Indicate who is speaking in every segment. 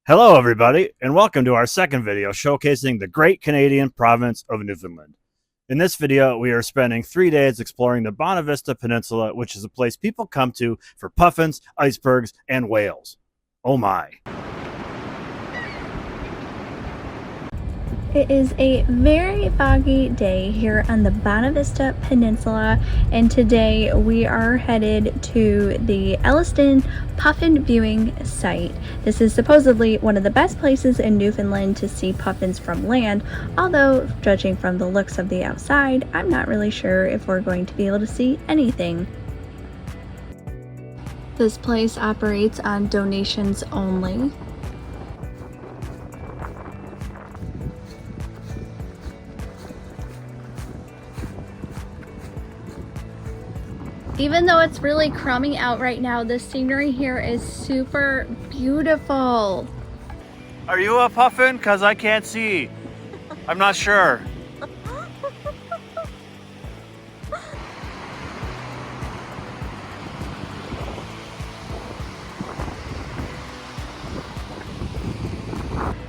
Speaker 1: Hello everybody, and welcome to our second video showcasing the great Canadian province of Newfoundland. In this video, we are spending 3 days exploring the Bonavista Peninsula, which is a place people come to for puffins, icebergs, and whales. Oh my.
Speaker 2: It is a very foggy day here on the Bonavista Peninsula, and today we are headed to the Elliston Puffin Viewing site. This is supposedly one of the best places in Newfoundland to see puffins from land, although judging from the looks of the outside, I'm not really sure if we're going to be able to see anything. This place operates on donations only. Even though it's really crummy out right now, the scenery here is super beautiful.
Speaker 1: Are you a puffin? Because I can't see. I'm not sure.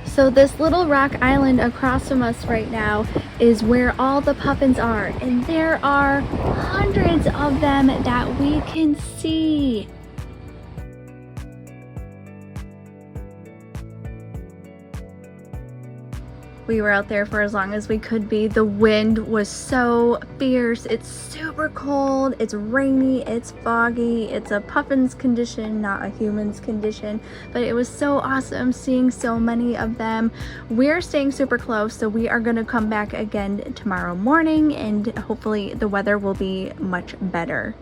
Speaker 2: So this little rock island across from us right now is where all the puffins are, and there are hundreds of them that we can see. We were out there for as long as we could be. The wind was so fierce. It's super cold, it's rainy, it's foggy. It's a puffin's condition, not a human's condition, but it was so awesome seeing so many of them. We're staying super close, so we are gonna come back again tomorrow morning, and hopefully the weather will be much better.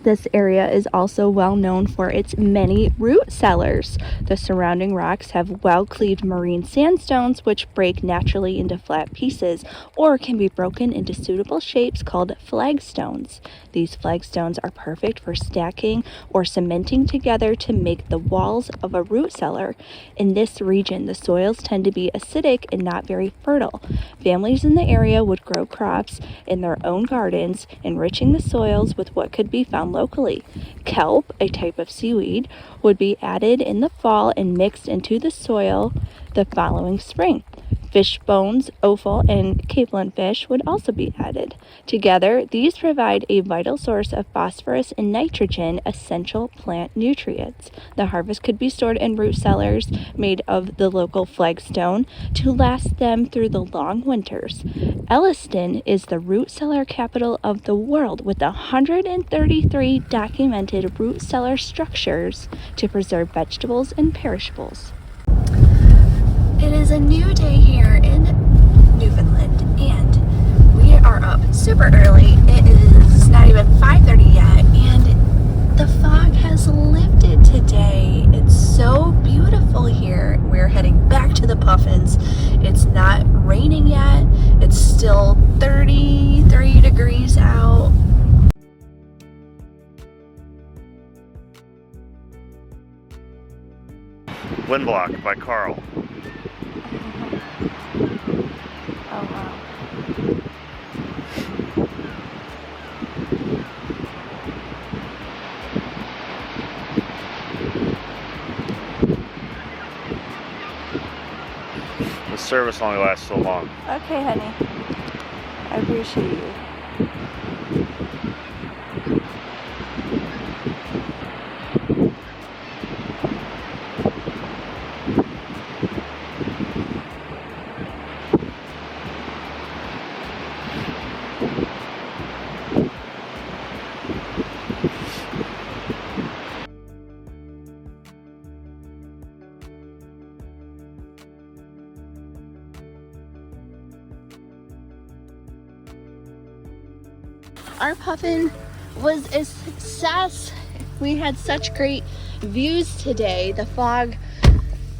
Speaker 2: This area is also well known for its many root cellars. The surrounding rocks have well-cleaved marine sandstones which break naturally into flat pieces or can be broken into suitable shapes called flagstones. These flagstones are perfect for stacking or cementing together to make the walls of a root cellar. In this region, the soils tend to be acidic and not very fertile. Families in the area would grow crops in their own gardens, enriching the soils with what could be found locally. Kelp, a type of seaweed, would be added in the fall and mixed into the soil the following spring. Fish bones, offal, and capelin fish would also be added. Together, these provide a vital source of phosphorus and nitrogen, essential plant nutrients. The harvest could be stored in root cellars made of the local flagstone to last them through the long winters. Elliston is the root cellar capital of the world, with 133 documented root cellar structures to preserve vegetables and perishables. It is a new day here in Newfoundland, and we are up super early. It is not even 5:30 yet, and the fog has lifted today. It's so beautiful here. We're heading back to the Puffins. It's not raining yet. It's still 33 degrees out.
Speaker 1: Windblock by Carl.
Speaker 2: Oh wow.
Speaker 1: The service only lasts so long.
Speaker 2: Okay, honey. I appreciate you. Our puffin was a success. We had such great views today. The fog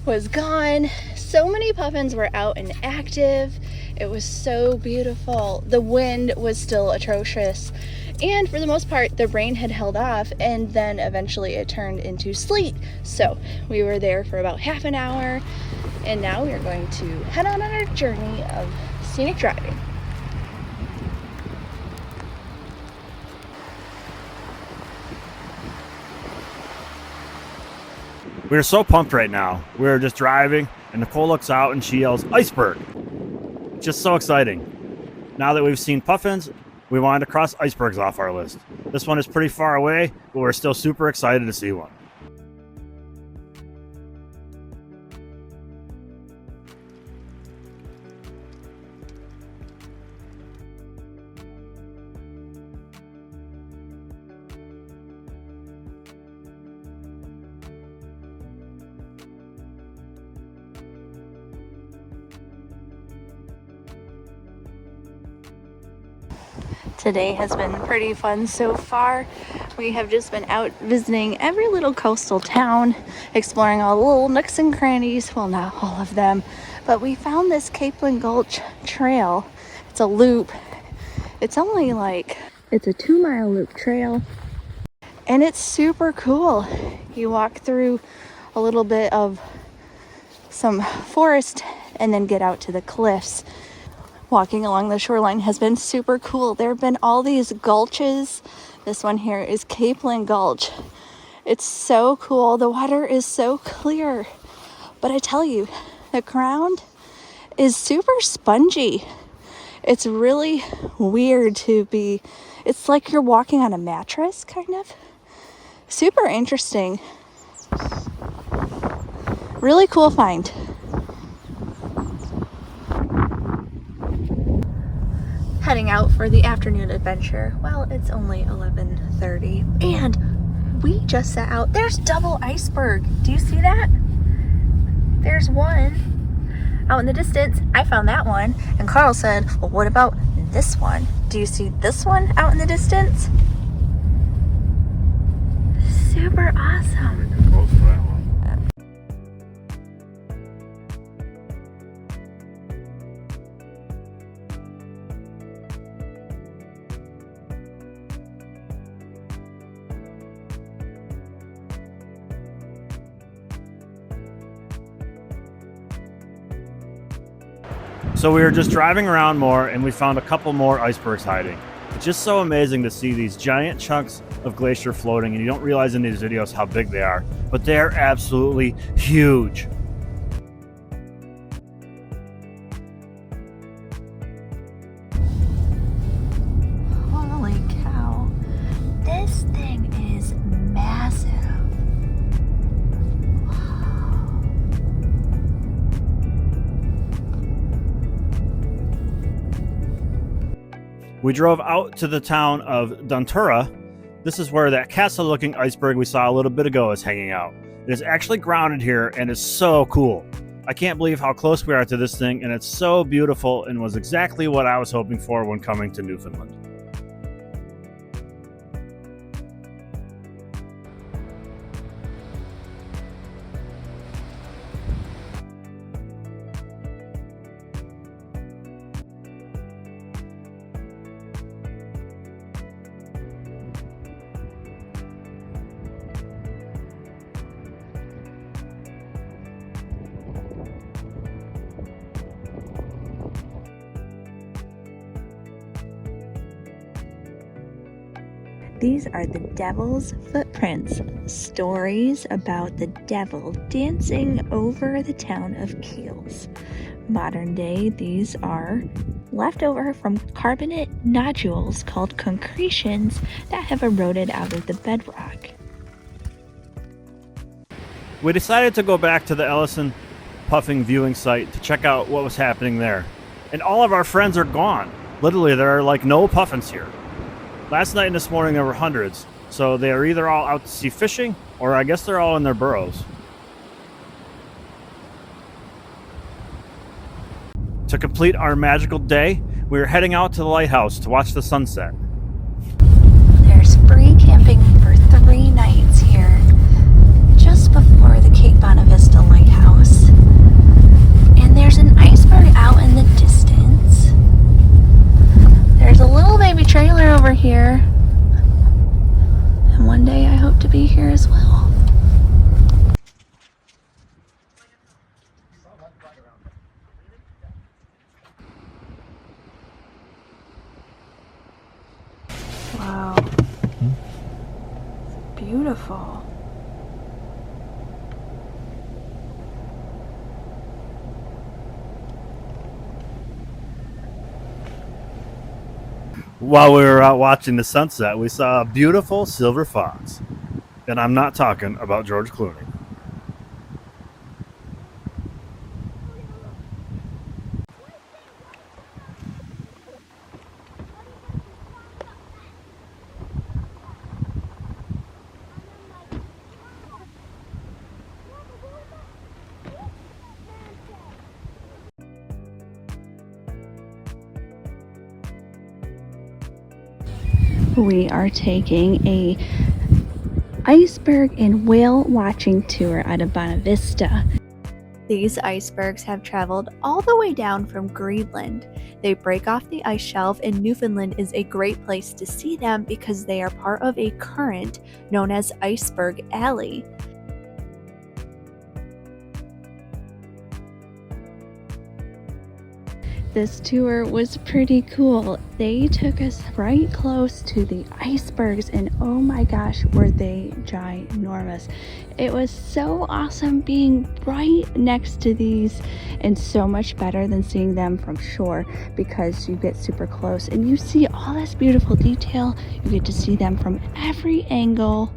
Speaker 2: was gone. So many puffins were out and active. It was so beautiful. The wind was still atrocious, and for the most part the rain had held off, and then eventually it turned into sleet. So we were there for about half an hour, and now we are going to head on our journey of scenic driving.
Speaker 1: We are so pumped right now. We are just driving, and Nicole looks out and she yells, "Iceberg!" Just so exciting. Now that we've seen puffins, we wanted to cross icebergs off our list. This one is pretty far away, but we're still super excited to see one.
Speaker 2: Today has been pretty fun so far. We have just been out visiting every little coastal town, exploring all the little nooks and crannies. Well, not all of them, but we found this Capelin Gulch trail. It's a loop. It's only like, it's a 2-mile loop trail, and it's super cool. You walk through a little bit of some forest and then get out to the cliffs. Walking along the shoreline has been super cool. There have been all these gulches. This one here is Capelin Gulch. It's so cool. The water is so clear. But I tell you, the ground is super spongy. It's really weird to be, it's like you're walking on a mattress, kind of. Super interesting. Really cool find. Heading out for the afternoon adventure. Well, it's only 11:30 and we just set out. There's double iceberg. Do you see that? There's one out in the distance. I found that one and Carl said, well, what about this one? Do you see this one out in the distance? Super awesome.
Speaker 1: So we were just driving around more and we found a couple more icebergs hiding. It's just so amazing to see these giant chunks of glacier floating, and you don't realize in these videos how big they are, but they're absolutely huge.
Speaker 2: Holy cow. This thing is massive.
Speaker 1: We drove out to the town of Duntura. This is where that castle-looking iceberg we saw a little bit ago is hanging out. It is actually grounded here and is so cool. I can't believe how close we are to this thing, and it's so beautiful and was exactly what I was hoping for when coming to Newfoundland.
Speaker 2: These are the devil's footprints, stories about the devil dancing over the town of Keels. Modern day, these are leftover from carbonate nodules called concretions that have eroded out of the bedrock.
Speaker 1: We decided to go back to the Elliston Puffin Viewing site to check out what was happening there. And all of our friends are gone. Literally, there are like no puffins here. Last night and this morning there were hundreds, so they are either all out to sea fishing, or I guess they're all in their burrows. To complete our magical day, we are heading out to the lighthouse to watch the sunset.
Speaker 2: There's free camping for 3 nights here, just before the Cape Bonavista lighthouse. And there's an iceberg out in the distance. There's a little baby trailer over here. And one day I hope to be here as well.
Speaker 1: While we were out watching the sunset, we saw a beautiful silver fox. And I'm not talking about George Clooney.
Speaker 2: We are taking a iceberg and whale watching tour out of Bonavista. These icebergs have traveled all the way down from Greenland. They break off the ice shelf, and Newfoundland is a great place to see them because they are part of a current known as Iceberg Alley. This tour was pretty cool. They took us right close to the icebergs, and oh my gosh, were they ginormous. It was so awesome being right next to these, and so much better than seeing them from shore because you get super close and you see all this beautiful detail. You get to see them from every angle.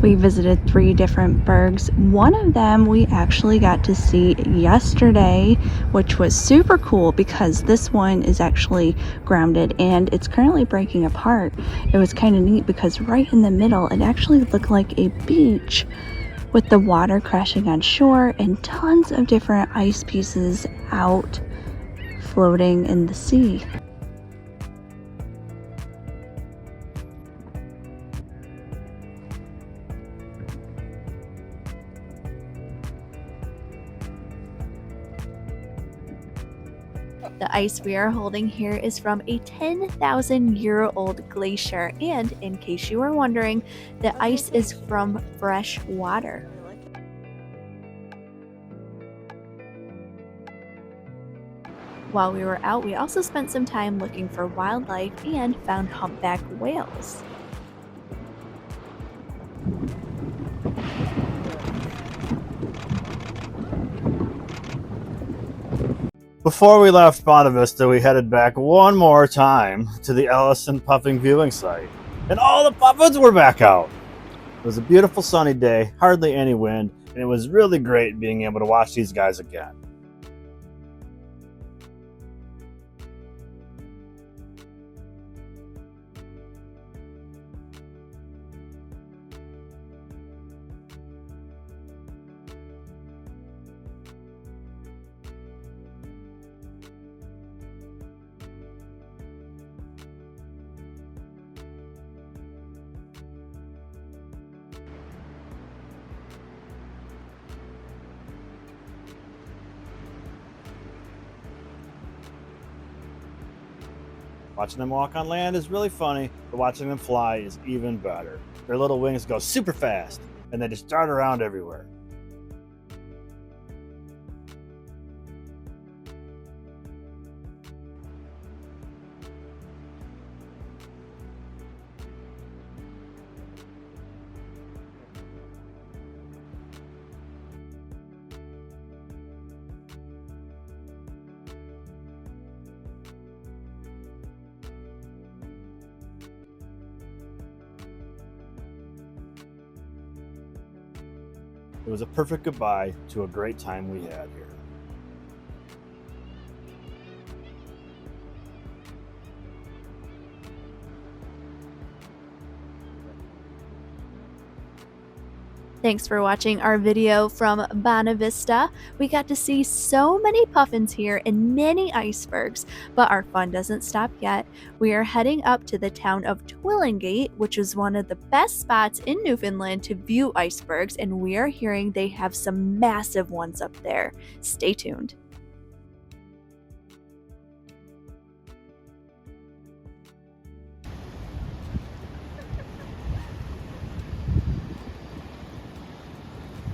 Speaker 2: We visited 3 different bergs. One of them we actually got to see yesterday, which was super cool because this one is actually grounded and it's currently breaking apart. It was kind of neat because right in the middle it actually looked like a beach with the water crashing on shore and tons of different ice pieces out floating in the sea. The ice we are holding here is from a 10,000-year-old glacier, and in case you were wondering, the ice is from fresh water. While we were out, we also spent some time looking for wildlife and found humpback whales.
Speaker 1: Before we left Bonavista, we headed back one more time to the Elliston Puffin Viewing site. And all the puffins were back out! It was a beautiful sunny day, hardly any wind, and it was really great being able to watch these guys again. Watching them walk on land is really funny, but watching them fly is even better. Their little wings go super fast, and they just dart around everywhere. It was a perfect goodbye to a great time we had here.
Speaker 2: Thanks for watching our video from Bonavista. We got to see so many puffins here and many icebergs, but our fun doesn't stop yet. We are heading up to the town of Twillingate, which is one of the best spots in Newfoundland to view icebergs, and we are hearing they have some massive ones up there. Stay tuned.